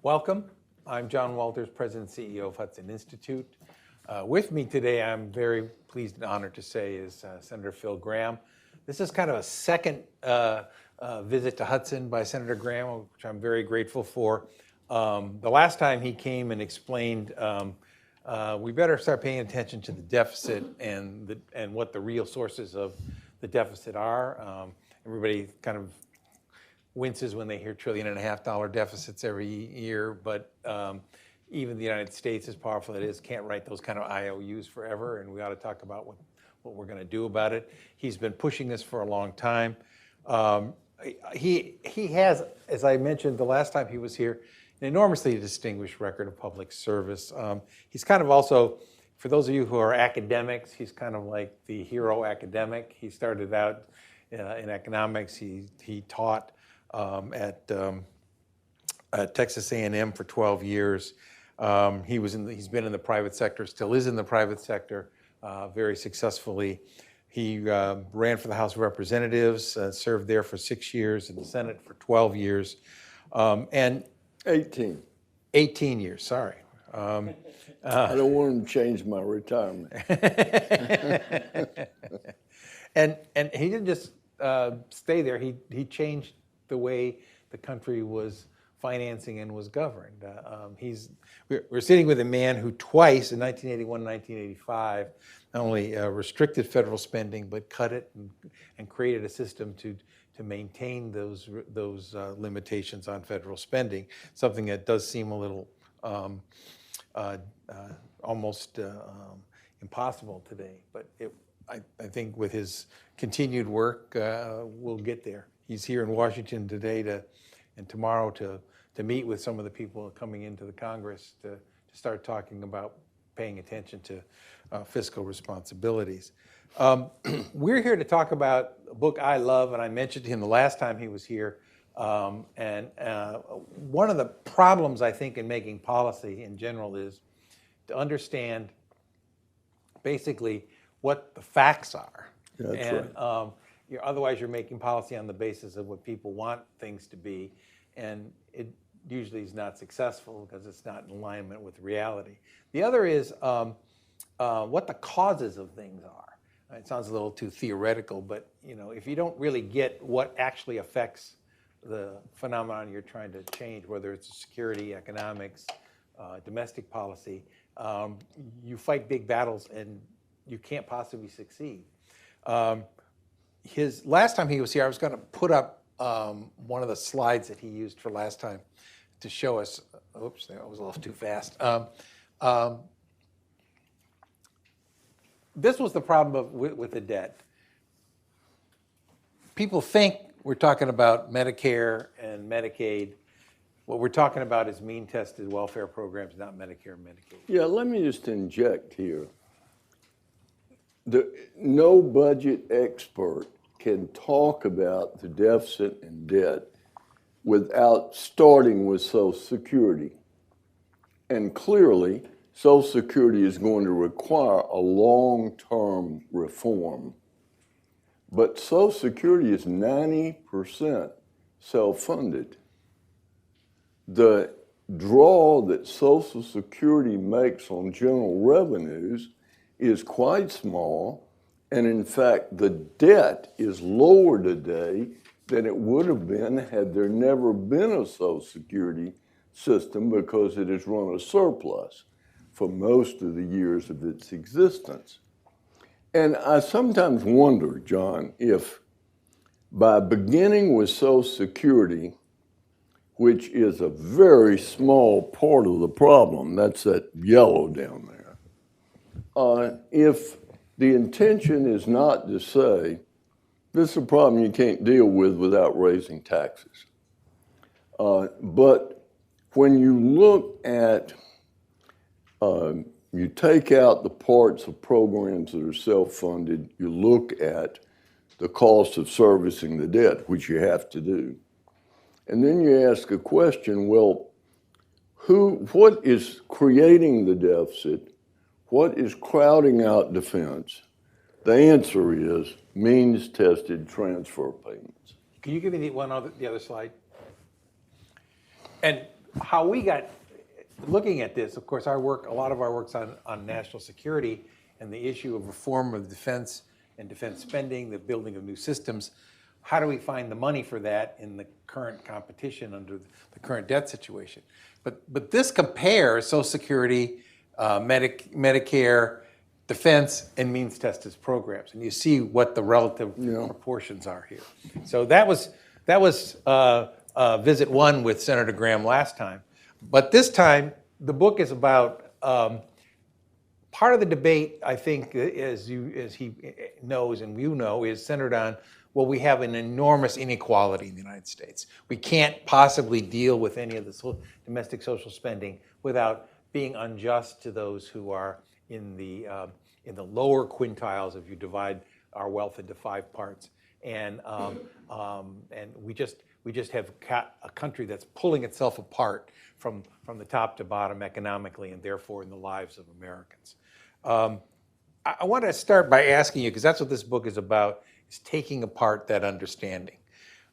Welcome. I'm John Walters, President and CEO of Hudson Institute. With me today, I'm very pleased and honored to say, is Senator Phil Gramm. This is kind of a second visit to Hudson by Senator Gramm, which I'm very grateful for. The last time he came and explained we better start paying attention to the deficit and what the real sources of the deficit are. Everybody kind of winces when they hear $1.5 trillion deficits every year, but even the United States, as powerful as it is, can't write those kind of IOUs forever, and we ought to talk about what we're going to do about it. He's been pushing this for a long time. He has, as I mentioned the last time he was here, an enormously distinguished record of public service. He's kind of also, for those of you who are academics, he's kind of like the hero academic. He started out in economics. He taught at Texas A&M for 12 years. He's been in the private sector, still is in the private sector very successfully. He ran for the House of Representatives, served there for 6 years, in the Senate for 12 years, and 18 years, sorry. I don't want to change my retirement. And he didn't just stay there. He changed the way the country was financing and was governed. We're sitting with a man who twice, in 1981 and 1985, not only restricted federal spending, but cut it and created a system to maintain those limitations on federal spending, something that does seem a little almost impossible today. But I think with his continued work, we'll get there. He's here in Washington today and tomorrow to meet with some of the people coming into the Congress to start talking about paying attention to fiscal responsibilities. We're here to talk about a book I love, and I mentioned to him the last time he was here. And one of the problems, I think, in making policy in general is to understand basically what the facts are. That's right. Otherwise, you're making policy on the basis of what people want things to be, and it usually is not successful because it's not in alignment with reality. The other is what the causes of things are. It sounds a little too theoretical, but if you don't really get what actually affects the phenomenon you're trying to change, whether it's security, economics, domestic policy, you fight big battles and you can't possibly succeed. His last time he was here, I was going to put up one of the slides that he used for last time to show us. Oops, that was a little too fast. This was the problem with the debt. People think we're talking about Medicare and Medicaid. What we're talking about is mean-tested welfare programs, not Medicare and Medicaid. Yeah, let me just inject here. No budget expert can talk about the deficit and debt without starting with Social Security. And clearly, Social Security is going to require a long-term reform. But Social Security is 90% self-funded. The draw that Social Security makes on general revenues is quite small, and in fact, the debt is lower today than it would have been had there never been a Social Security system, because it has run a surplus for most of the years of its existence. And I sometimes wonder, John, if by beginning with Social Security, which is a very small part of the problem, that's that yellow down there, if the intention is not to say, this is a problem you can't deal with without raising taxes. But when you look at, you take out the parts of programs that are self-funded, you look at the cost of servicing the debt, which you have to do. And then you ask a question, well, what is creating the deficit? What is crowding out defense? The answer is means-tested transfer payments. Can you give me the other slide? And how we got looking at this, of course, a lot of our work's on national security and the issue of reform of defense and defense spending, the building of new systems. How do we find the money for that in the current competition under the current debt situation? But this compares Social Security, Medicare, defense, and means tested programs, and you see what the relative proportions are here. So that was visit one with Senator Gramm last time, but this time the book is about part of the debate. I think, as he knows and you know, is centered on, well, we have an enormous inequality in the United States. We can't possibly deal with any of the domestic social spending without being unjust to those who are in the lower quintiles if you divide our wealth into 5 parts. And we just have a country that's pulling itself apart from the top to bottom economically, and therefore in the lives of Americans. I want to start by asking you, because that's what this book is about, is taking apart that understanding.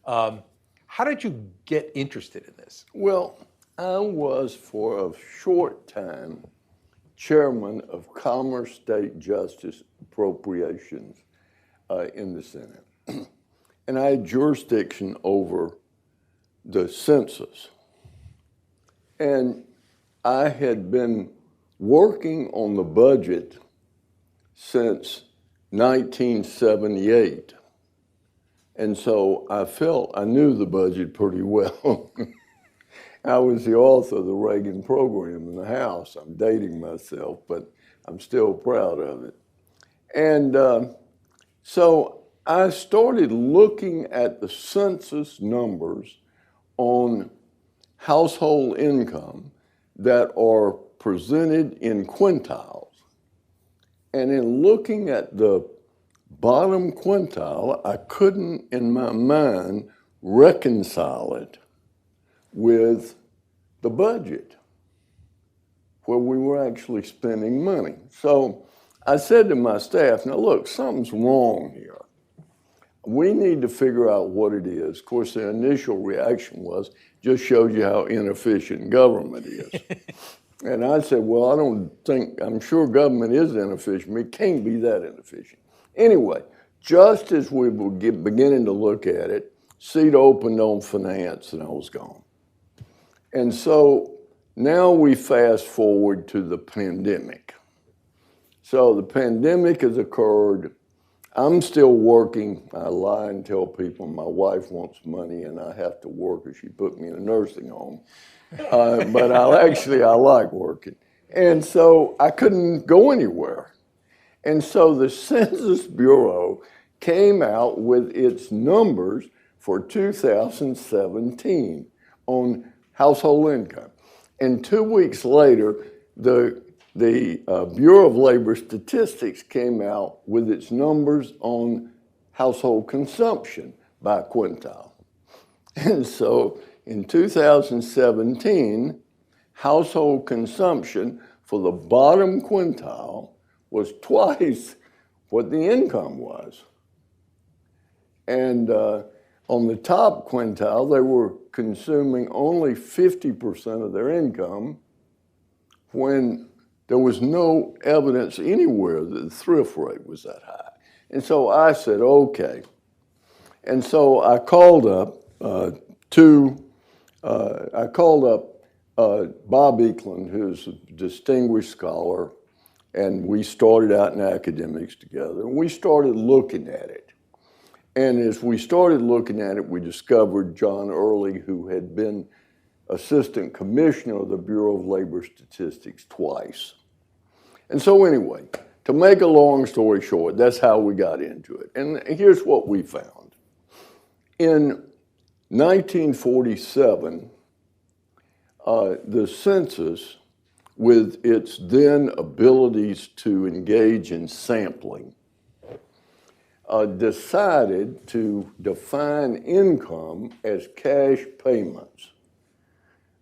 How did you get interested in this? Well, I was for a short time chairman of Commerce, State, Justice, Appropriations in the Senate. And I had jurisdiction over the census. And I had been working on the budget since 1978. And so I felt I knew the budget pretty well. I was the author of the Reagan program in the House. I'm dating myself, but I'm still proud of it. And so I started looking at the census numbers on household income that are presented in quintiles. And in looking at the bottom quintile, I couldn't, in my mind, reconcile it with the budget, where we were actually spending money. So I said to my staff, now look, something's wrong here. We need to figure out what it is. Of course, the initial reaction was, just shows you how inefficient government is. And I said, well, I'm sure government is inefficient. It can't be that inefficient. Anyway, just as we were beginning to look at it, seat opened on finance and I was gone. And so now we fast forward to the pandemic. So the pandemic has occurred. I'm still working. I lie and tell people my wife wants money and I have to work, or she put me in a nursing home. But I like working. And so I couldn't go anywhere. And so the Census Bureau came out with its numbers for 2017 on household income. And 2 weeks later, the Bureau of Labor Statistics came out with its numbers on household consumption by quintile. And so in 2017, household consumption for the bottom quintile was twice what the income was. And on the top quintile, they were consuming only 50% of their income, when there was no evidence anywhere that the thrift rate was that high. And so I said, okay. And so I called up Bob Ekelund, who's a distinguished scholar, and we started out in academics together, and we started looking at it. And as we started looking at it, we discovered John Early, who had been assistant commissioner of the Bureau of Labor Statistics twice. And so anyway, to make a long story short, that's how we got into it. And here's what we found. In 1947, the census, with its then abilities to engage in sampling, decided to define income as cash payments.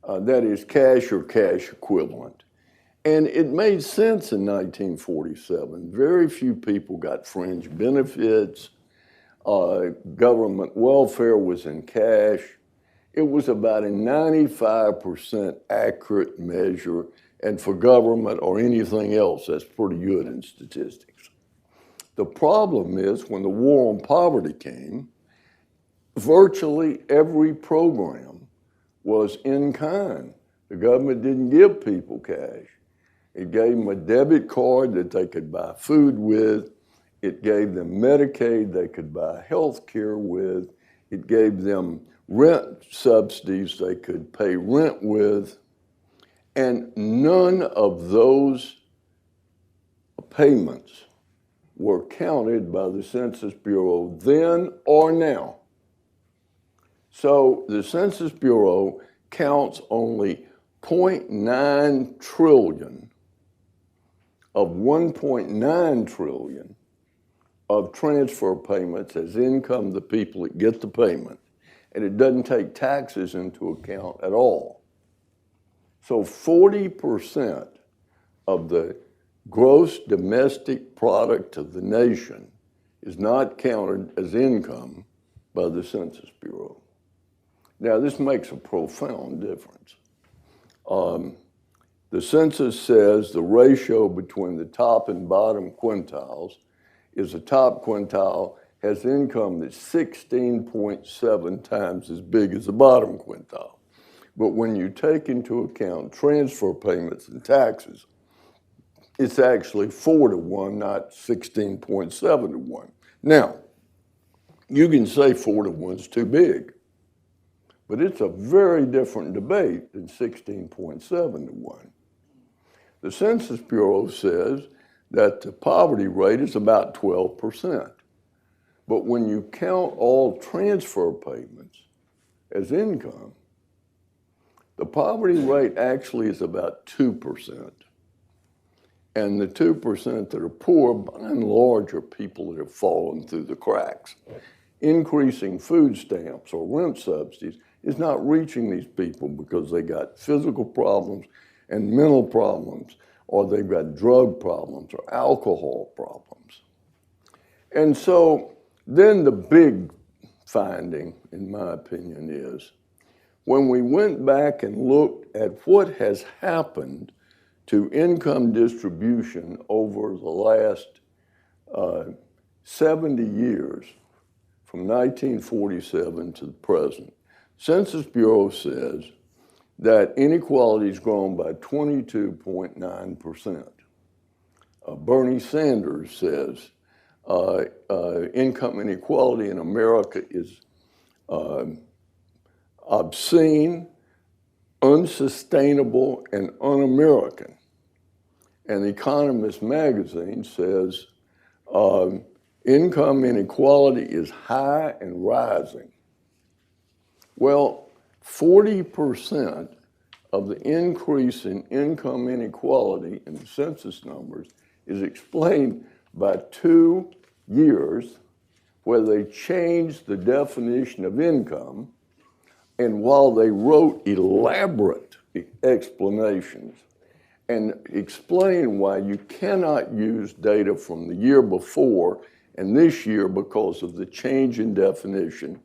That is cash or cash equivalent. And it made sense in 1947. Very few people got fringe benefits. Government welfare was in cash. it was about a 95% accurate measure, and for government or anything else, that's pretty good in statistics. The problem is when the war on poverty came, virtually every program was in kind. The government didn't give people cash. It gave them a debit card that they could buy food with. It gave them Medicaid they could buy health care with. It gave them rent subsidies they could pay rent with. And none of those payments were counted by the Census Bureau then or now. So the Census Bureau counts only 0.9 trillion of 1.9 trillion of transfer payments as income to people that get the payment. And it doesn't take taxes into account at all. So 40% of the gross domestic product of the nation is not counted as income by the Census Bureau. Now, this makes a profound difference. The census says the ratio between the top and bottom quintiles is the top quintile has income that's 16.7 times as big as the bottom quintile. But when you take into account transfer payments and taxes, it's actually 4 to 1, not 16.7 to 1. Now, you can say 4 to 1 is too big, but it's a very different debate than 16.7 to 1. The Census Bureau says that the poverty rate is about 12%. But when you count all transfer payments as income, the poverty rate actually is about 2%. And the 2% that are poor, by and large, are people that have fallen through the cracks. Increasing food stamps or rent subsidies is not reaching these people because they got physical problems and mental problems, or they've got drug problems or alcohol problems. And so then the big finding, in my opinion, is when we went back and looked at what has happened to income distribution over the last 70 years, from 1947 to the present, Census Bureau says that inequality has grown by 22.9%. Bernie Sanders says income inequality in America is obscene, unsustainable, and un-American. And Economist magazine says income inequality is high and rising. Well, 40% of the increase in income inequality in the census numbers is explained by 2 years where they changed the definition of income, and while they wrote elaborate explanations and explained why you cannot use data from the year before and this year because of the change in definition,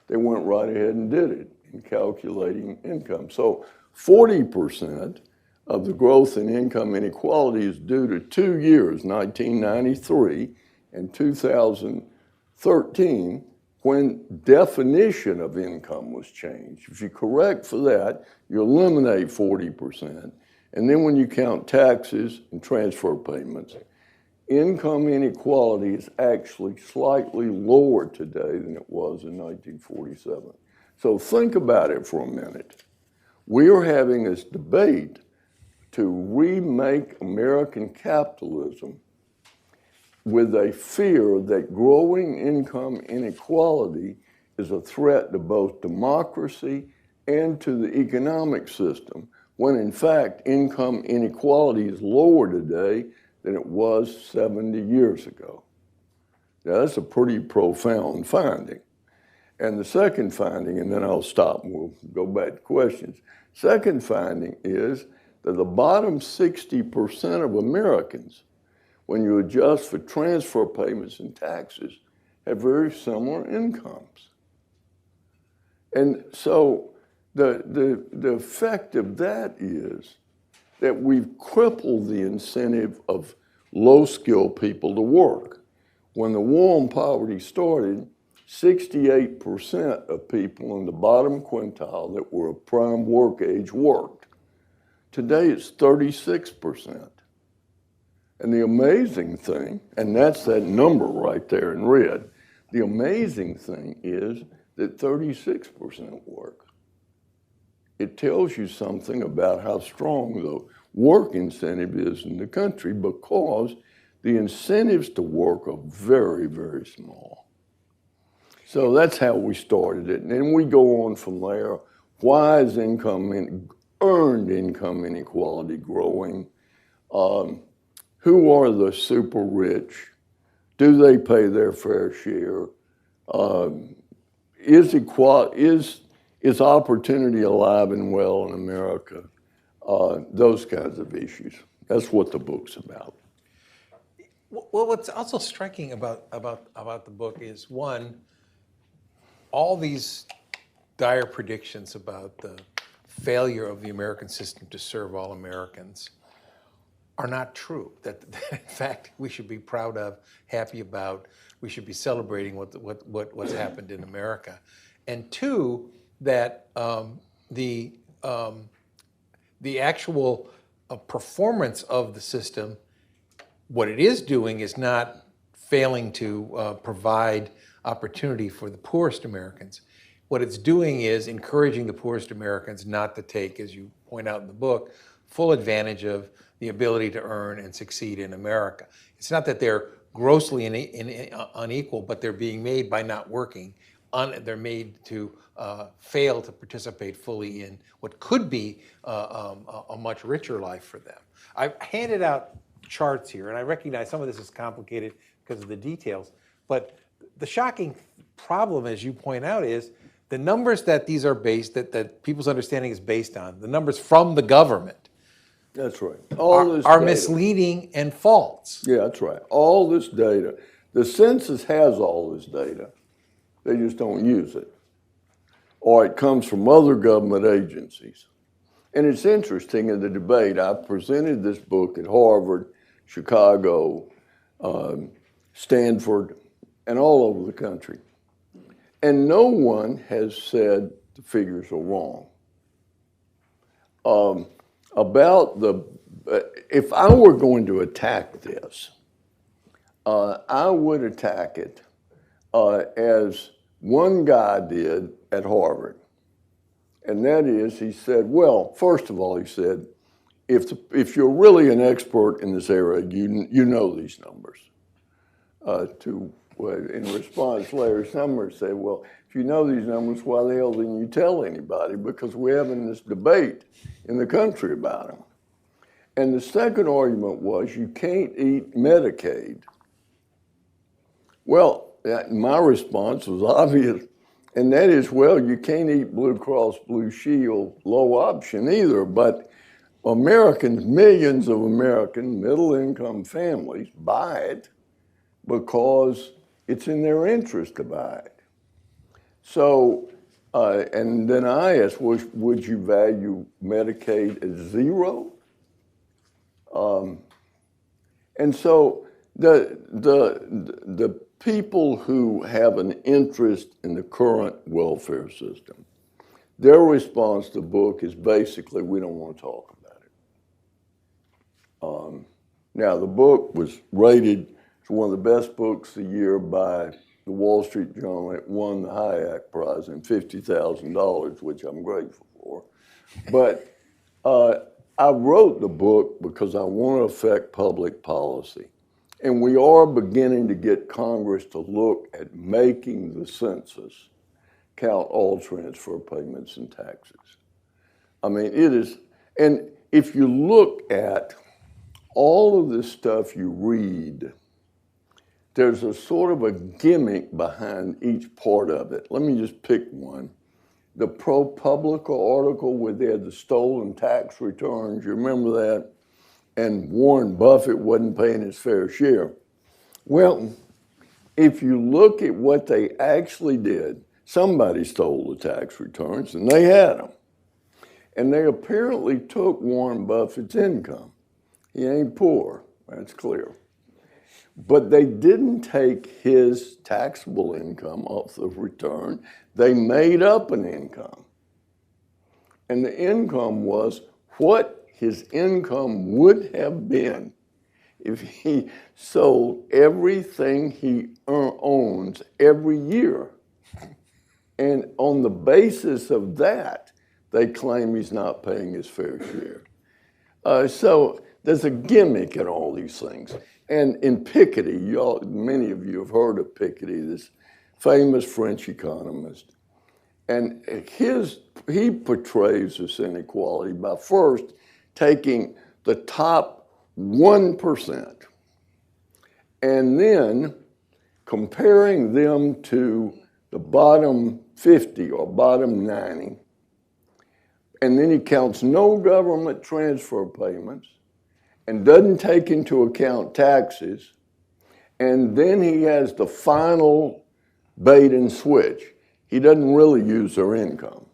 they went right ahead and did it in calculating income. So 40% of the growth in income inequality is due to 2 years, 1993 and 2013, when definition of income was changed. If you correct for that, you eliminate 40%. And then when you count taxes and transfer payments, income inequality is actually slightly lower today than it was in 1947. So think about it for a minute. We are having this debate to remake American capitalism with a fear that growing income inequality is a threat to both democracy and to the economic system, when in fact income inequality is lower today than it was 70 years ago. Now that's a pretty profound finding. And the second finding, and then I'll stop and we'll go back to questions. Second finding is that the bottom 60% of Americans, when you adjust for transfer payments and taxes, have very similar incomes. And so the effect of that is that we've crippled the incentive of low-skilled people to work. When the war on poverty started, 68% of people in the bottom quintile that were of prime work age worked. Today it's 36%. And the amazing thing, and that's that number right there in red, the amazing thing is that 36% work. It tells you something about how strong the work incentive is in the country, because the incentives to work are very, very small. So that's how we started it. And then we go on from there. Why is earned income inequality growing? Who are the super rich? Do they pay their fair share? Is opportunity alive and well in America? Those kinds of issues. That's what the book's about. Well, what's also striking about the book is, one, all these dire predictions about the failure of the American system to serve all Americans are not true. That in fact we should be proud of, happy about. We should be celebrating what's happened in America. And two, that the actual performance of the system, what it is doing is not failing to provide opportunity for the poorest Americans. What it's doing is encouraging the poorest Americans not to take, as you point out in the book, full advantage of the ability to earn and succeed in America. It's not that they're grossly unequal, but they're being made by not working. They're made to fail to participate fully in what could be a much richer life for them. I've handed out charts here, and I recognize some of this is complicated because of the details, but the shocking problem, as you point out, is the numbers that these are based, that people's understanding is based on, the numbers from the government, that's right, are misleading and false. Yeah, that's right. All this data, the census has all this data. They just don't use it. Or it comes from other government agencies. And it's interesting in the debate, I presented this book at Harvard, Chicago, Stanford, and all over the country. And no one has said the figures are wrong. If I were going to attack this, I would attack it as one guy did at Harvard. And that is, he said, well, first of all, he said, if you're really an expert in this area, you know these numbers. In response, Larry Summers said, well, if you know these numbers, why the hell didn't you tell anybody? Because we're having this debate in the country about them. And the second argument was, you can't eat Medicaid. Well, my response was obvious, and that is, well, you can't eat Blue Cross Blue Shield low option either, but Americans, millions of American middle-income families buy it because it's in their interest to buy it. So, and then I asked, would you value Medicaid as zero? And so the people who have an interest in the current welfare system, their response to the book is basically, we don't want to talk about it. Now, the book was rated as one of the best books of the year by the Wall Street Journal. It won the Hayek Prize and $50,000, which I'm grateful for. But I wrote the book because I want to affect public policy. And we are beginning to get Congress to look at making the census count all transfer payments and taxes. I mean, it is, and if you look at all of this stuff you read, there's a sort of a gimmick behind each part of it. Let me just pick one. The ProPublica article where they had the stolen tax returns, you remember that? And Warren Buffett wasn't paying his fair share. Well, if you look at what they actually did, somebody stole the tax returns, and they had them. And they apparently took Warren Buffett's income. He ain't poor, that's clear. But they didn't take his taxable income off the return. They made up an income. And the income was what his income would have been if he sold everything he owns every year. And on the basis of that, they claim he's not paying his fair share. So there's a gimmick in all these things. And in Piketty, many of you have heard of Piketty, this famous French economist. And he portrays this inequality by first taking the top 1% and then comparing them to the bottom 50 or bottom 90. And then he counts no government transfer payments and doesn't take into account taxes. And then he has the final bait and switch. He doesn't really use their income.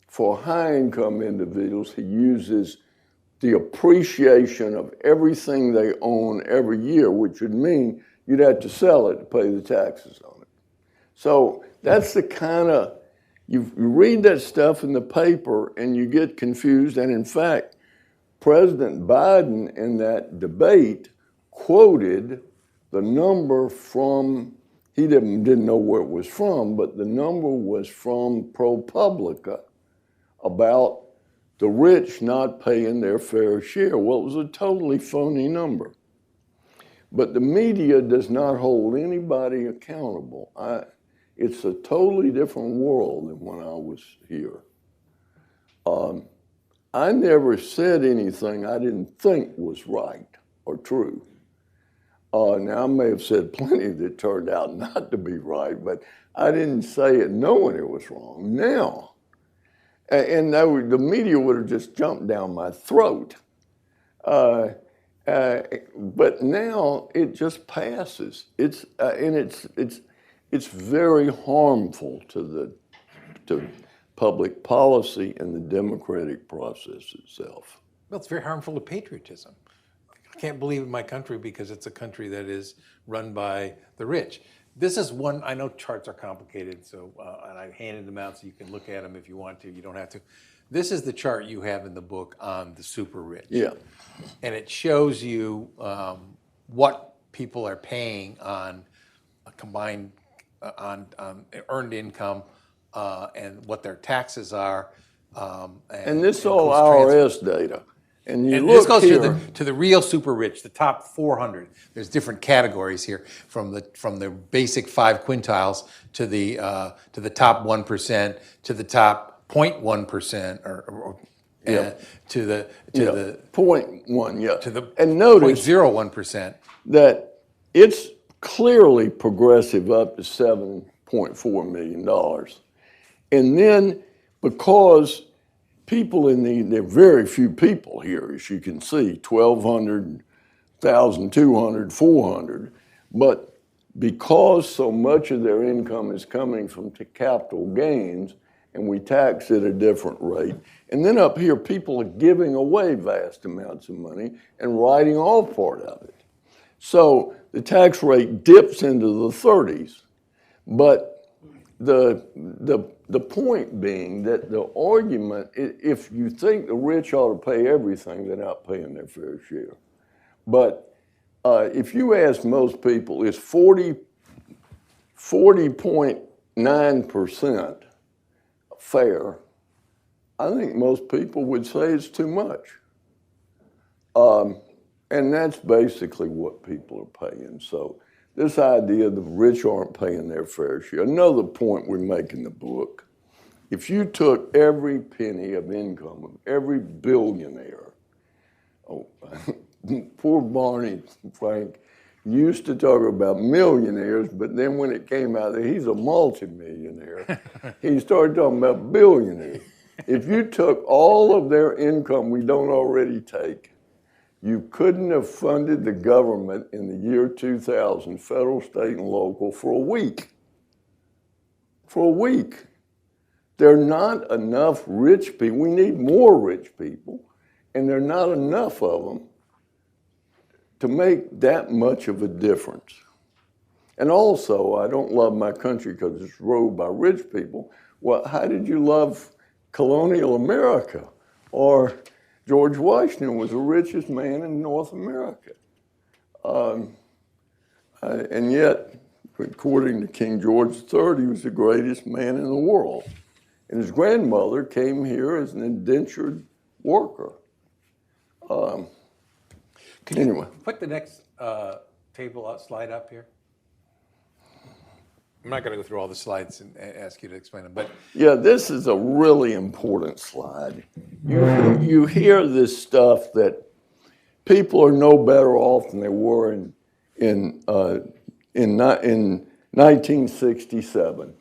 For high-income individuals, he uses the appreciation of everything they own every year, which would mean you'd have to sell it to pay the taxes on it. So that's the kind of, you read that stuff in the paper and you get confused. And in fact, President Biden in that debate quoted the number from, he didn't know where it was from, but the number was from ProPublica about the rich not paying their fair share. Well, it was a totally phony number. But the media does not hold anybody accountable. It's a totally different world than when I was here. I never said anything I didn't think was right or true. Now, I may have said plenty that turned out not to be right, but I didn't say it knowing it was wrong. Now, and the media would have just jumped down my throat. But now it just passes. It's very harmful to public policy and the democratic process itself. Well, it's very harmful to patriotism. I can't believe in my country because it's a country that is run by the rich. This is one, I know charts are complicated, so and I handed them out so you can look at them if you want to. You don't have to. This is the chart you have in the book on the super rich. Yeah. And it shows you what people are paying on a combined, on earned income and what their taxes are. And this is all IRS data. And you look this goes here, to the real super rich, the top 400. There's different categories here, from the basic 5 quintiles to the top 1%, to the top 0.1%, to the 0.1, yeah. to the and notice 0.01%. that it's clearly progressive up to $7.4 million. And then because people there are very few people here, as you can see, 1,200, 1,200, 400. But because so much of their income is coming from capital gains, and we tax at a different rate. And then up here, people are giving away vast amounts of money and writing off part of it. So the tax rate dips into the 30s. But the point being that the argument, if you think the rich ought to pay everything, they're not paying their fair share. But if you ask most people, it's 40.9% fair. I think most people would say it's too much. And that's basically what people are paying. So this idea the rich aren't paying their fair share. Another point we make in the book, if you took every penny of income of every billionaire, poor Barney Frank used to talk about millionaires, but then when it came out that he's a multimillionaire, he started talking about billionaires. If you took all of their income we don't already take, you couldn't have funded the government in the year 2000, federal, state, and local, for a week. for a week. There are not enough rich people. We need more rich people, and there are not enough of them to make that much of a difference. And also, I don't love my country because it's ruled by rich people. Well, how did you love colonial America? Or George Washington was the richest man in North America. And yet, according to King George III, he was the greatest man in the world. And his grandmother came here as an indentured worker. Anyway. Put the next slide up here. I'm not going to go through all the slides and ask you to explain them, but Yeah, this is a really important slide. You hear this stuff that people are no better off than they were in 1967.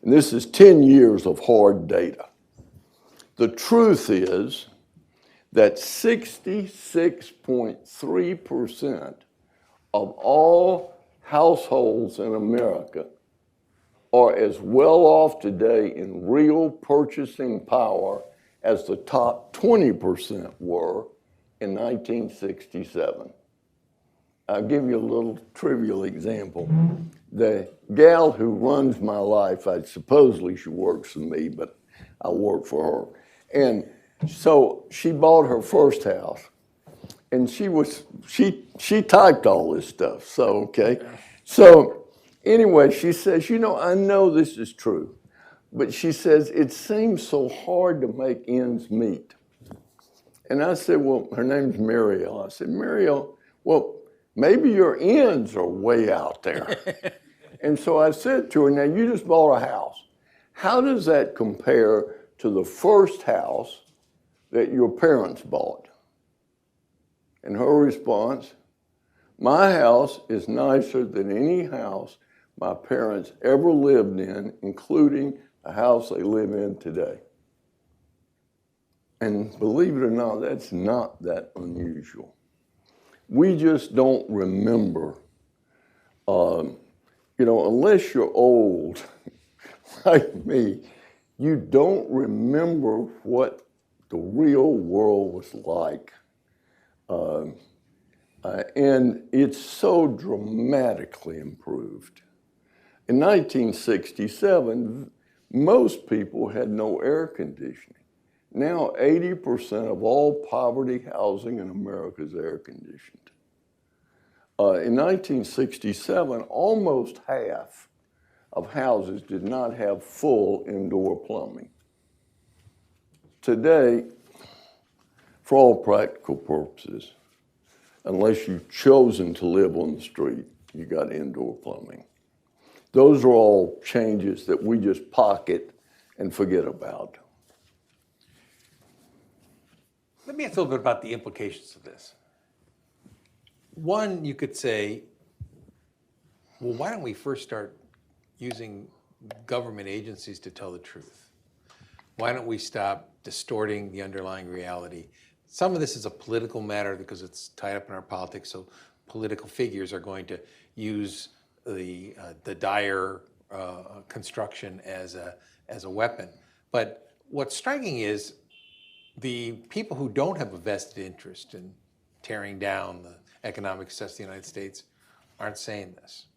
And this is 10 years of hard data. The truth is that 66.3% of all households in America are as well off today in real purchasing power as the top 20% were in 1967. I'll give you a little trivial example. The gal who runs my life, supposedly she works for me, but I work for her. And so she bought her first house, and she typed all this stuff. So, okay. So anyway, she says, I know this is true, but she says, it seems so hard to make ends meet. And I said, well, her name's Mariel. I said, Mariel, well, maybe your ends are way out there. And so I said to her, now you just bought a house. How does that compare to the first house that your parents bought? And her response, my house is nicer than any house my parents ever lived in, including the house they live in today. And believe it or not, that's not that unusual. We just don't remember, unless you're old, like me, you don't remember what the real world was like. And it's so dramatically improved. In 1967, most people had no air conditioning. Now 80% of all poverty housing in America is air conditioned. In 1967, almost half of houses did not have full indoor plumbing. Today, for all practical purposes, unless you've chosen to live on the street, you got indoor plumbing. Those are all changes that we just pocket and forget about. let me ask a little bit about the implications of this. One, you could say, well, why don't we first start using government agencies to tell the truth? Why don't we stop distorting the underlying reality? Some of this is a political matter because it's tied up in our politics, so political figures are going to use the dire construction as a weapon. But what's striking is the people who don't have a vested interest in tearing down the economic success of the United States aren't saying this.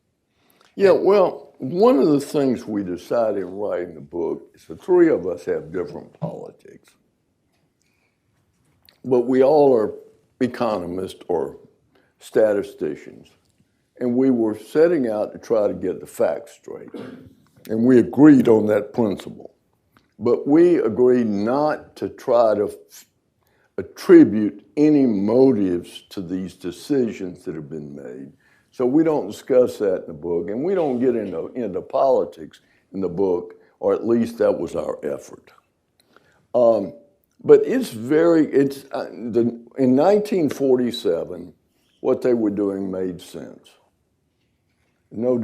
Yeah, well, one of the things we decided in writing the book is the three of us have different politics. But we all are economists or statisticians. And we were setting out to try to get the facts straight. And we agreed on that principle. But we agreed not to try to attribute any motives to these decisions that have been made. So we don't discuss that in the book, and we don't get into politics in the book, or at least that was our effort. But in 1947, what they were doing made sense. No,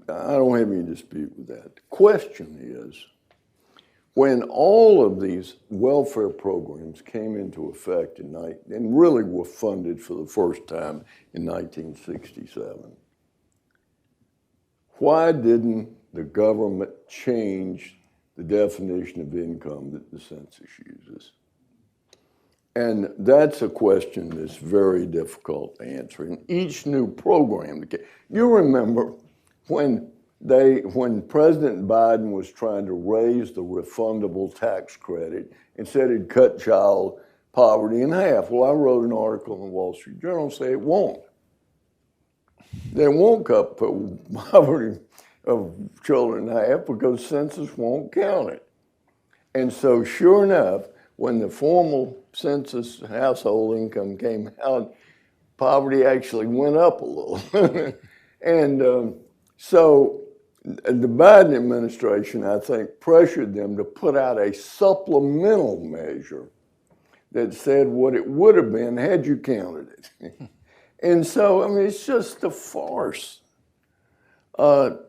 I don't have any dispute with that. The question is, when all of these welfare programs came into effect and really were funded for the first time in 1967, why didn't the government changed the definition of income that the census uses. And that's a question that's very difficult to answer. In each new program, you remember when President Biden was trying to raise the refundable tax credit and said it'd cut child poverty in half. Well, I wrote an article in the Wall Street Journal saying it won't. They won't cut poverty of children in half because census won't count it. And so sure enough, when the formal census household income came out, poverty actually went up a little. And so the Biden administration, I think, pressured them to put out a supplemental measure that said what it would have been had you counted it. And so, I mean, it's just a farce. And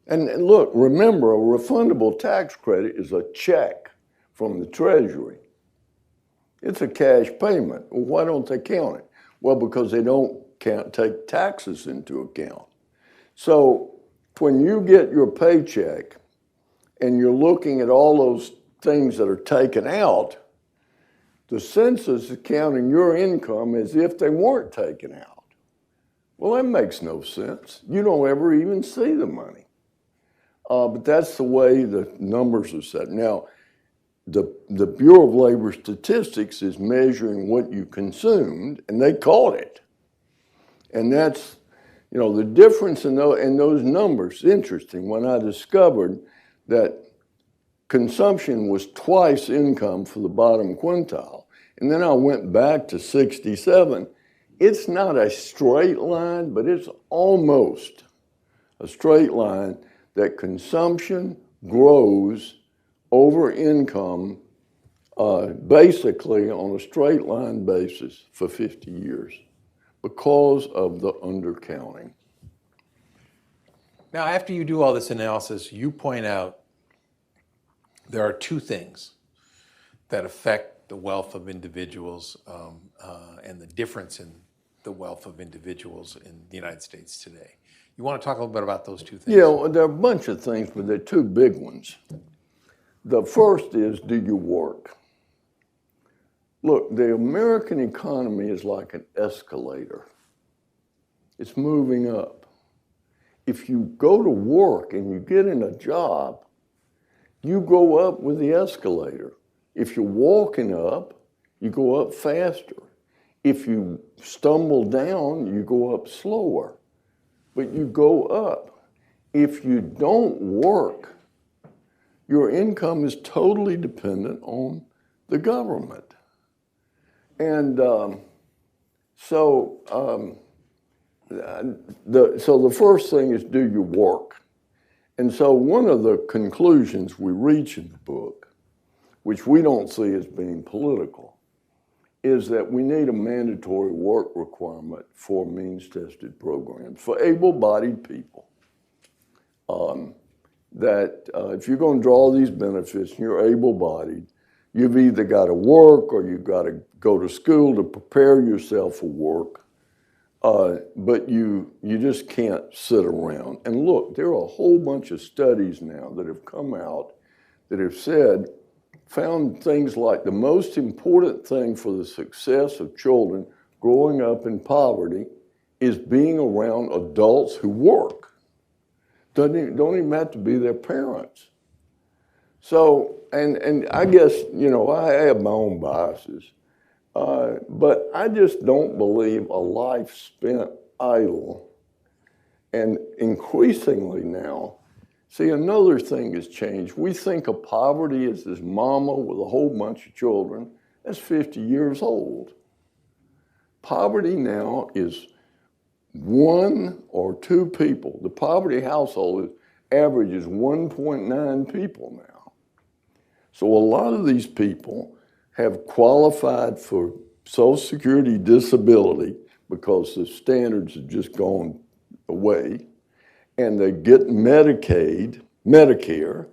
look, remember, a refundable tax credit is a check from the Treasury. It's a cash payment. Well, why don't they count it? Well, because they don't take taxes into account. So when you get your paycheck and you're looking at all those things that are taken out, the census is counting your income as if they weren't taken out. Well, that makes no sense. You don't ever even see the money. But that's the way the numbers are set. Now, the Bureau of Labor Statistics is measuring what you consumed, and they caught it. And that's, you know, the difference in those numbers. Interesting. When I discovered that consumption was twice income for the bottom quintile, and then I went back to 67, it's not a straight line, but it's almost a straight line that consumption grows over income basically on a straight line basis for 50 years because of the undercounting. Now, after you do all this analysis, you point out there are two things that affect the wealth of individuals and the difference in the wealth of individuals in the United States today. You want to talk a little bit about those two things? Yeah, well, there are a bunch of things, but there are two big ones. The first is, do you work? Look, the American economy is like an escalator. It's moving up. If you go to work and you get in a job, you go up with the escalator. If you're walking up, you go up faster. If you stumble down, you go up slower, but you go up. If you don't work, your income is totally dependent on the government. And so the first thing is, do you work? And so one of the conclusions we reach in the book, which we don't see as being political, is that we need a mandatory work requirement for means-tested programs for able-bodied people. That if you're going to draw these benefits and you're able-bodied, you've either got to work or you've got to go to school to prepare yourself for work, but you just can't sit around. And look, there are a whole bunch of studies now that have come out that have found things like the most important thing for the success of children growing up in poverty is being around adults who work. Don't even have to be their parents. So, and I guess, you know, I have my own biases, but I just don't believe a life spent idle. And increasingly now, see, another thing has changed. We think of poverty as this mama with a whole bunch of children. That's 50 years old. Poverty now is one or two people. The poverty household average is 1.9 people now. So a lot of these people have qualified for Social Security disability because the standards have just gone away, and they get Medicaid, Medicare,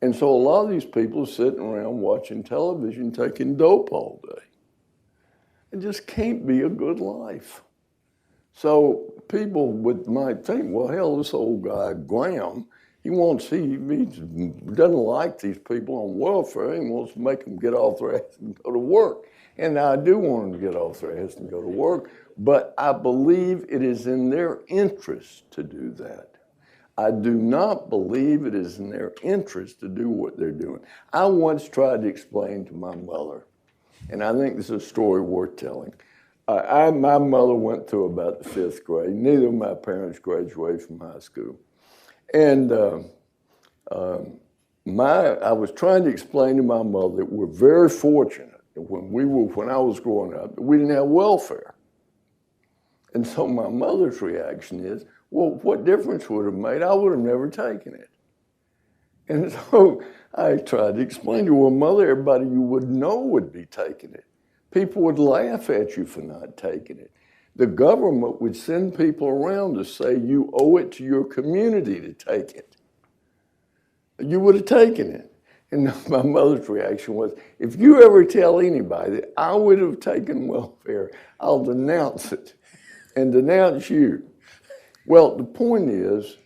and so a lot of these people are sitting around watching television, taking dope all day. It just can't be a good life. So people might think, well, hell, this old guy, Gramm, He doesn't like these people on welfare. He wants to make them get off their ass and go to work. And I do want them to get off their ass and go to work, but I believe it is in their interest to do that. I do not believe it is in their interest to do what they're doing. I once tried to explain to my mother, and I think this is a story worth telling. My mother went through about the 5th grade. Neither of my parents graduated from high school. And I was trying to explain to my mother that we're very fortunate that when I was growing up, we didn't have welfare. And so my mother's reaction is, well, what difference would it have made? I would have never taken it. And so I tried to explain to her, well, Mother, everybody you would know would be taking it. People would laugh at you for not taking it. The government would send people around to say you owe it to your community to take it. You would have taken it. And my mother's reaction was, if you ever tell anybody that I would have taken welfare, I'll denounce it and denounce you. Well, the point is,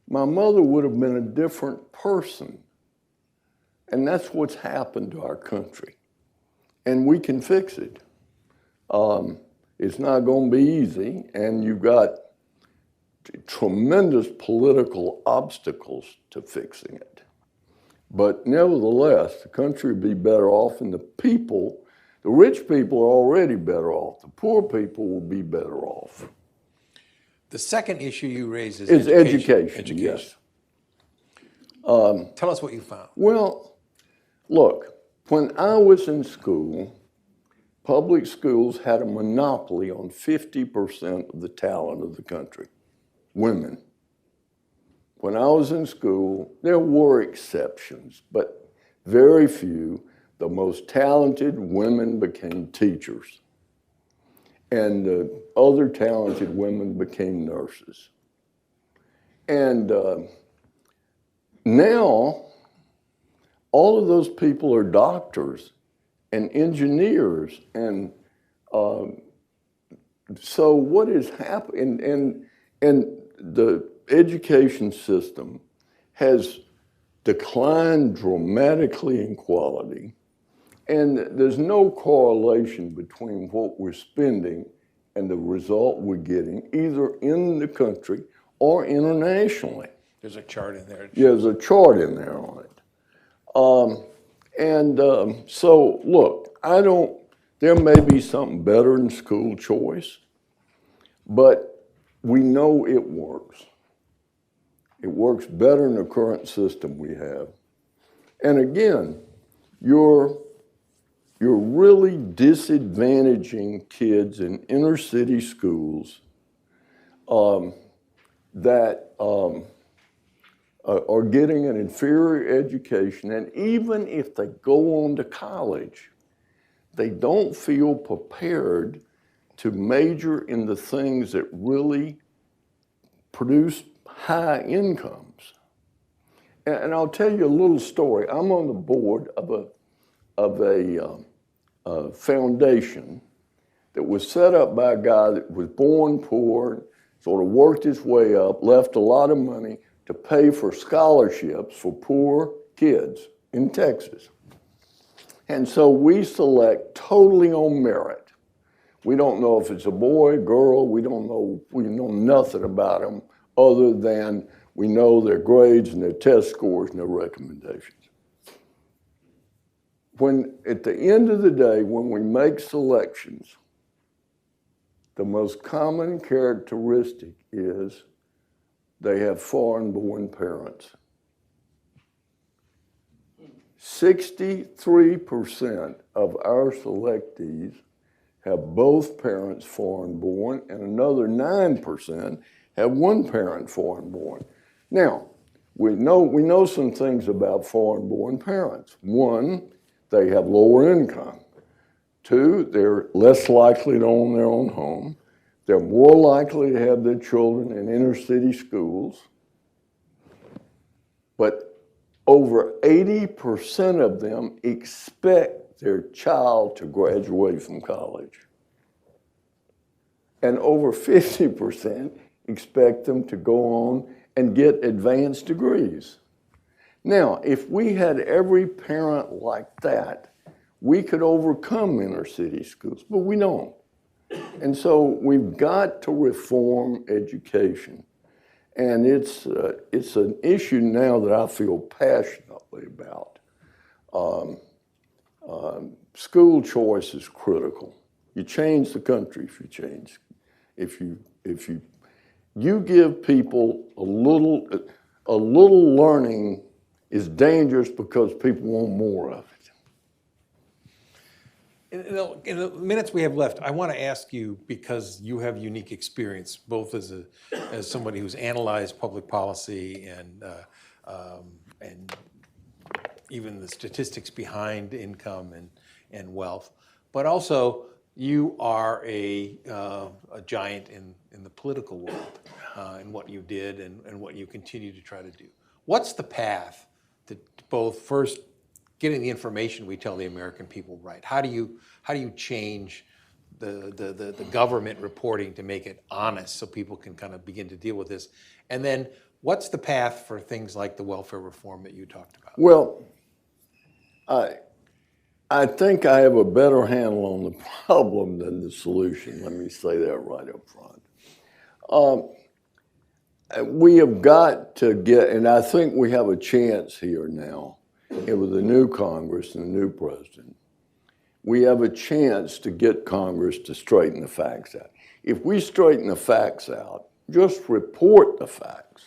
my mother would have been a different person. And that's what's happened to our country. And we can fix it. It's not going to be easy, and you've got tremendous political obstacles to fixing it. But nevertheless, the country would be better off, and the rich people are already better off. The poor people will be better off. The second issue you raise is education. Yes. Tell us what you found. Well, look, when I was in school, public schools had a monopoly on 50% of the talent of the country, women. When I was in school, there were exceptions, but very few. The most talented women became teachers, and the other talented women became nurses. And now, all of those people are doctors and engineers, and so what is happening, and the education system has declined dramatically in quality, and there's no correlation between what we're spending and the result we're getting, either in the country or internationally. There's a chart in there. Yeah, there's a chart in there on it. So, look, there may be something better in school choice, but we know it works. It works better in the current system we have. And again, you're really disadvantaging kids in inner city schools that are getting an inferior education, and even if they go on to college, they don't feel prepared to major in the things that really produce high incomes. And I'll tell you a little story. I'm on the board of a foundation that was set up by a guy that was born poor, sort of worked his way up, left a lot of money to pay for scholarships for poor kids in Texas. And so we select totally on merit. We don't know if it's a boy, girl, we know nothing about them other than we know their grades and their test scores and their recommendations. At the end of the day, when we make selections, the most common characteristic is they have foreign-born parents. 63% of our selectees have both parents foreign-born, and another 9% have one parent foreign-born. Now, we know some things about foreign-born parents. One, they have lower income. Two, they're less likely to own their own home. They're more likely to have their children in inner city schools. But over 80% of them expect their child to graduate from college. And over 50% expect them to go on and get advanced degrees. Now, if we had every parent like that, we could overcome inner city schools, but we don't. And so we've got to reform education. And it's an issue now that I feel passionately about. School choice is critical. You change the country if you give people a little learning is dangerous because people want more of it. In the minutes we have left, I want to ask you, because you have unique experience, both as somebody who's analyzed public policy and even the statistics behind income and wealth, but also you are a giant in the political world, in what you did and what you continue to try to do. What's the path to both first getting the information we tell the American people right? How do you change the government reporting to make it honest so people can kind of begin to deal with this? And then what's the path for things like the welfare reform that you talked about? Well, I think I have a better handle on the problem than the solution. Let me say that right up front. We have got to get, and I think we have a chance here now, with the new Congress and the new president. We have a chance to get Congress to straighten the facts out. If we straighten the facts out, just report the facts,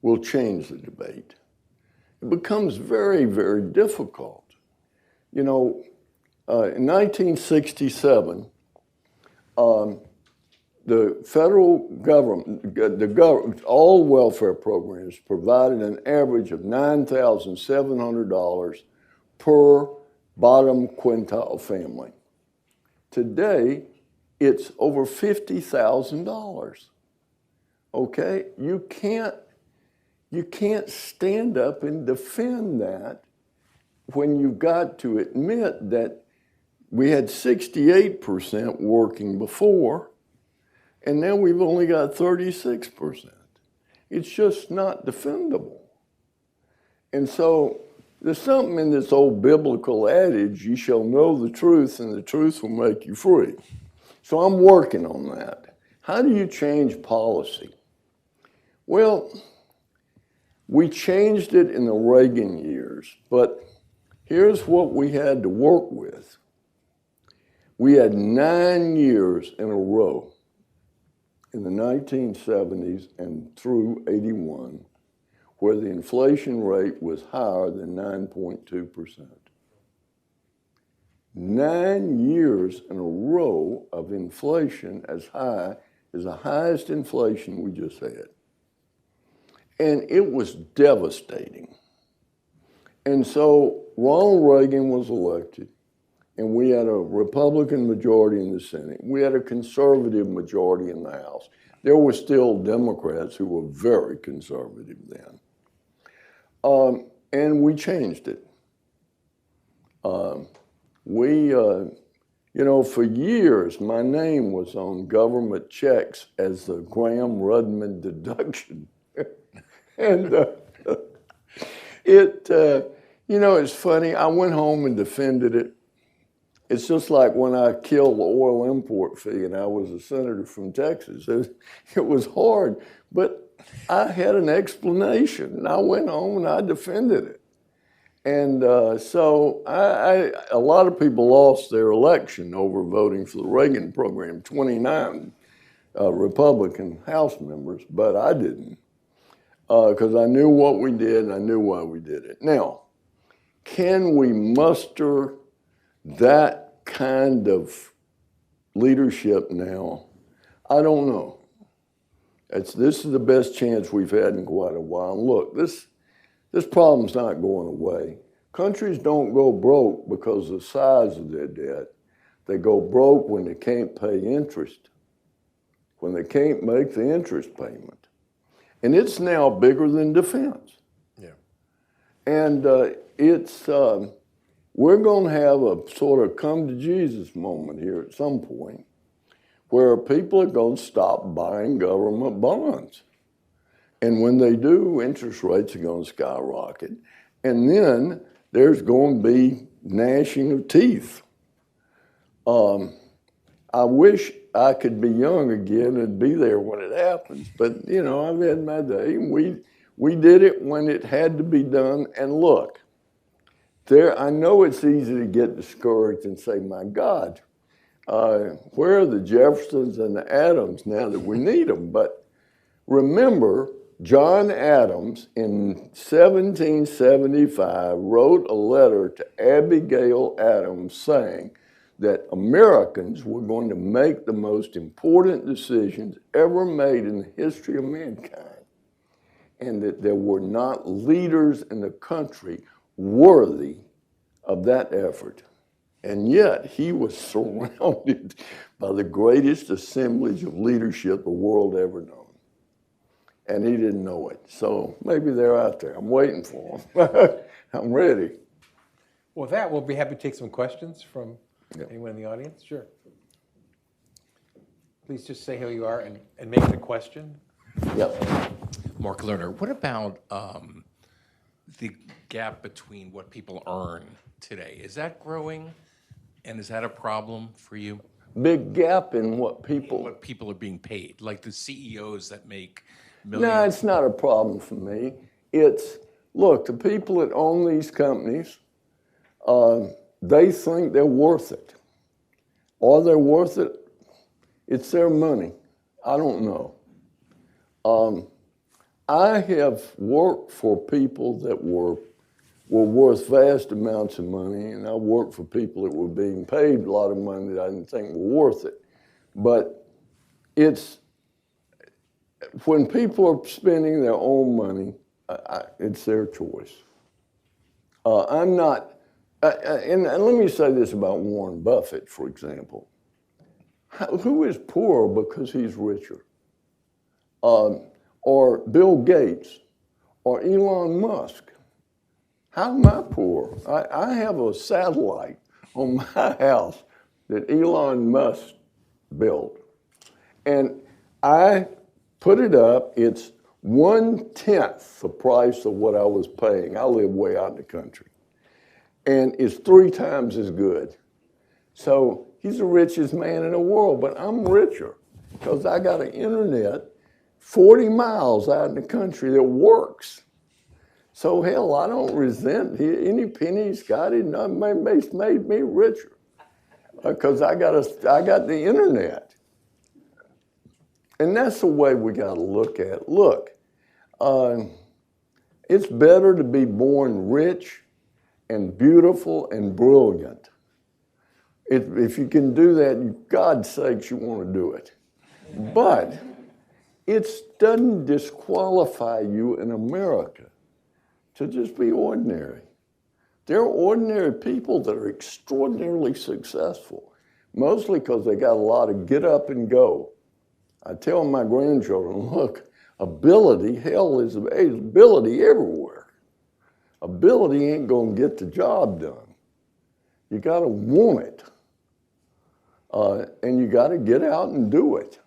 we'll change the debate. It becomes very, very difficult. You know, in 1967, the federal government, all welfare programs provided an average of $9,700 per bottom quintile family. Today, it's over $50,000. Okay? You can't stand up and defend that when you've got to admit that we had 68% working before, and now we've only got 36%. It's just not defendable. And so there's something in this old biblical adage, you shall know the truth and the truth will make you free. So I'm working on that. How do you change policy? Well, we changed it in the Reagan years, but here's what we had to work with. We had 9 years in a row in the 1970s and through 81 where the inflation rate was higher than 9.2%. 9 years in a row of inflation as high as the highest inflation we just had. And it was devastating. And so Ronald Reagan was elected, and we had a Republican majority in the Senate. We had a conservative majority in the House. There were still Democrats who were very conservative then. And we changed it. For years, my name was on government checks as the Gramm-Rudman deduction. And it's funny. I went home and defended it. It's just like when I killed the oil import fee and I was a senator from Texas. It was hard, but I had an explanation, and I went home and I defended it. And so a lot of people lost their election over voting for the Reagan program, 29 Republican House members, but I didn't, because I knew what we did and I knew why we did it. Now, can we muster that kind of leadership now? I don't know. This is the best chance we've had in quite a while. And look, this problem's not going away. Countries don't go broke because of the size of their debt. They go broke when they can't pay interest, when they can't make the interest payment. And it's now bigger than defense. Yeah. And we're going to have a sort of come to Jesus moment here at some point where people are going to stop buying government bonds. And when they do, interest rates are going to skyrocket. And then there's going to be gnashing of teeth. I wish I could be young again and be there when it happens. But, you know, I've had my day. We did it when it had to be done. And look, I know it's easy to get discouraged and say, my God, where are the Jeffersons and the Adams now that we need them? But remember, John Adams in 1775 wrote a letter to Abigail Adams saying that Americans were going to make the most important decisions ever made in the history of mankind, and that there were not leaders in the country worthy of that effort. And yet he was surrounded by the greatest assemblage of leadership the world ever known. And he didn't know it. So maybe they're out there. I'm waiting for them. I'm ready. Well, with that, we'll be happy to take some questions from anyone in the audience. Sure. Please just say who you are and make it a question. Yep. Mark Lerner, what about the gap between what people earn today? Is that growing, and is that a problem for you? Big gap in what people... What people are being paid, like the CEOs that make millions? No, it's not a problem for me. It's, look, the people that own these companies, they think they're worth it. Are they worth it? It's their money. I don't know. I have worked for people that were worth vast amounts of money, and I worked for people that were being paid a lot of money that I didn't think were worth it. But it's, when people are spending their own money, it's their choice. I'm not, and let me say this about Warren Buffett, for example. Who is poorer because he's richer? Or Bill Gates, or Elon Musk. How am I poor? I have a satellite on my house that Elon Musk built. And I put it up. It's 1/10 the price of what I was paying. I live way out in the country. And it's 3 times as good. So he's the richest man in the world, but I'm richer because I got an internet 40 miles out in the country that works. So hell, I don't resent any penny he's got. It made me richer because I got the internet. And that's the way we got to look at it. Look, it's better to be born rich and beautiful and brilliant. If you can do that, God's sakes, you want to do it. But it doesn't disqualify you in America to just be ordinary. There are ordinary people that are extraordinarily successful, mostly because they got a lot of get up and go. I tell my grandchildren, look, ability, hell, is ability everywhere. Ability ain't going to get the job done. You got to want it. And you got to get out and do it.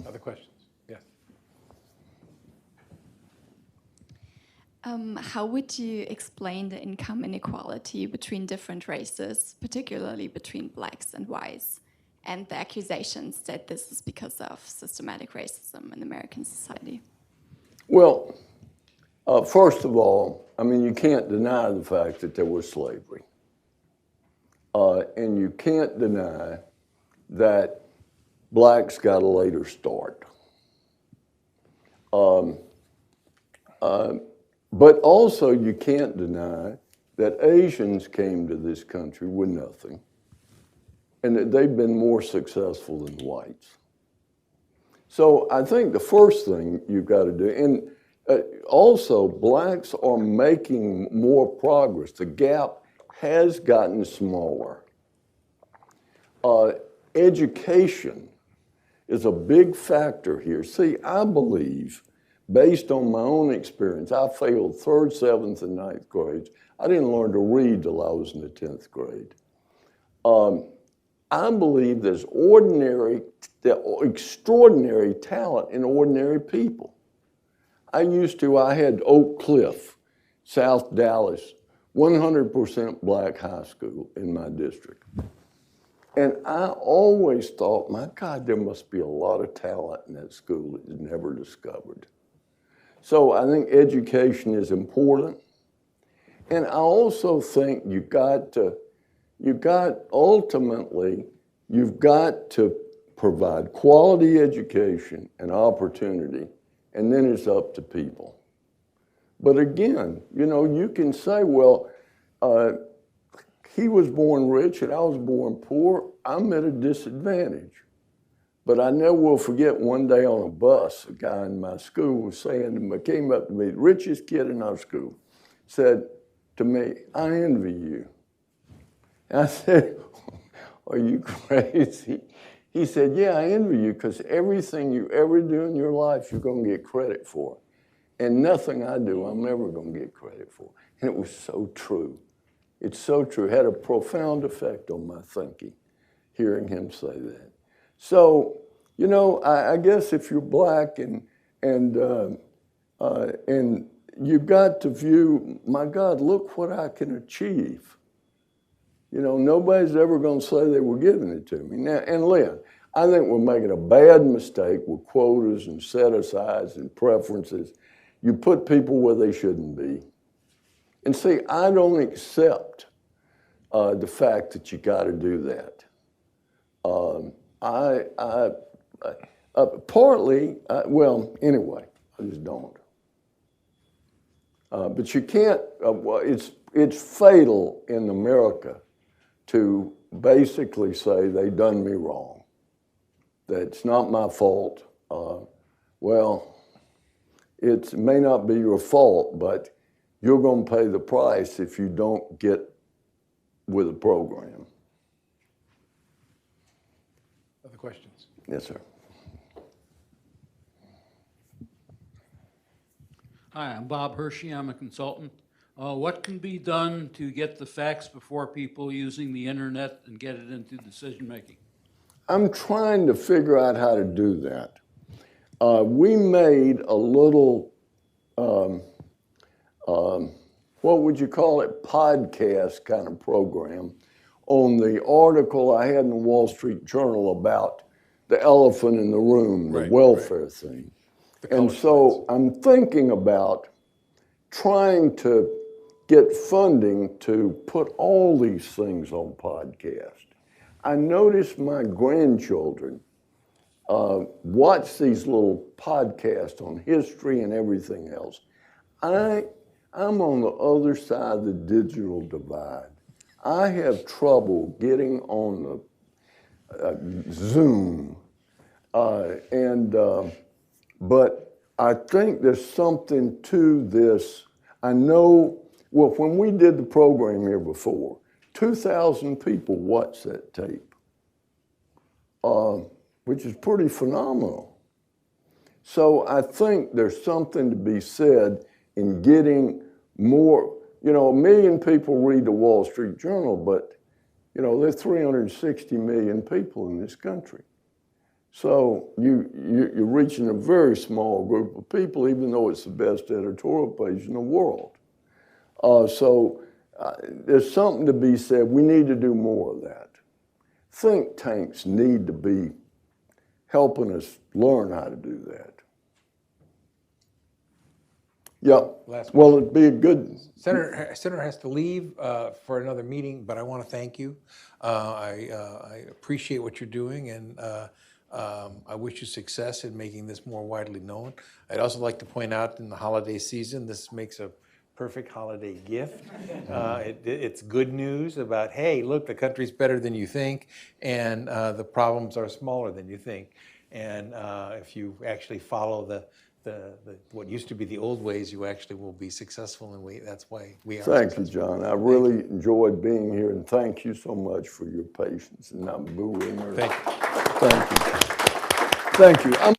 Other questions? Yes. How would you explain the income inequality between different races, particularly between blacks and whites, and the accusations that this is because of systematic racism in American society? Well, first of all, I mean, you can't deny the fact that there was slavery. And you can't deny that blacks got a later start. But also you can't deny that Asians came to this country with nothing and that they've been more successful than whites. So I think the first thing you've got to do, and also blacks are making more progress. The gap has gotten smaller. Education is a big factor here. See, I believe, based on my own experience, I failed 3rd, 7th, and 9th grades. I didn't learn to read till I was in the 10th grade. I believe there's extraordinary talent in ordinary people. I had Oak Cliff, South Dallas, 100% black high school in my district. And I always thought, my God, there must be a lot of talent in that school that is never discovered. So I think education is important. And I also think you've got to provide quality education and opportunity, and then it's up to people. But again, you can say, well, he was born rich and I was born poor. I'm at a disadvantage. But I never will forget one day on a bus, a guy in my school was came up to me, the richest kid in our school, said to me, I envy you. And I said, are you crazy? He said, yeah, I envy you because everything you ever do in your life, you're going to get credit for. And nothing I do, I'm never going to get credit for. And it was so true. It's so true. It had a profound effect on my thinking, hearing him say that. So, I guess if you're black and you've got to view, my God, look what I can achieve. Nobody's ever going to say they were giving it to me. Now, and Lynn, I think we're making a bad mistake with quotas and set-asides and preferences. You put people where they shouldn't be. And see, I don't accept the fact that you got to do that. Anyway, I just don't. But you can't, it's fatal in America to basically say they done me wrong. That's not my fault. It may not be your fault, but you're going to pay the price if you don't get with a program. Other questions? Yes, sir. Hi, I'm Bob Hershey. I'm a consultant. What can be done to get the facts before people using the internet and get it into decision making? I'm trying to figure out how to do that. We made a little, what would you call it, podcast kind of program on the article I had in the Wall Street Journal about the elephant in the room, the welfare thing. And so I'm thinking about trying to get funding to put all these things on podcast. I noticed my grandchildren watch these little podcasts on history and everything else. I'm on the other side of the digital divide. I have trouble getting on the Zoom, but I think there's something to this. I know, when we did the program here before, 2,000 people watched that tape, which is pretty phenomenal. So I think there's something to be said in getting more, 1 million people read the Wall Street Journal, but, there's 360 million people in this country. So you're reaching a very small group of people, even though it's the best editorial page in the world. There's something to be said. We need to do more of that. Think tanks need to be helping us learn how to do that. Yeah. Well, it'd be a good. Senator has to leave for another meeting, but I want to thank you. I appreciate what you're doing, and I wish you success in making this more widely known. I'd also like to point out in the holiday season, this makes a perfect holiday gift. It's good news about, hey, look, the country's better than you think, and the problems are smaller than you think. And if you actually follow the what used to be the old ways, you actually will be successful, and that's why we are Thank successful. you, John. I really enjoyed being here, and thank you so much for your patience. And I'm booing her. Thank you. Thank you. Thank you.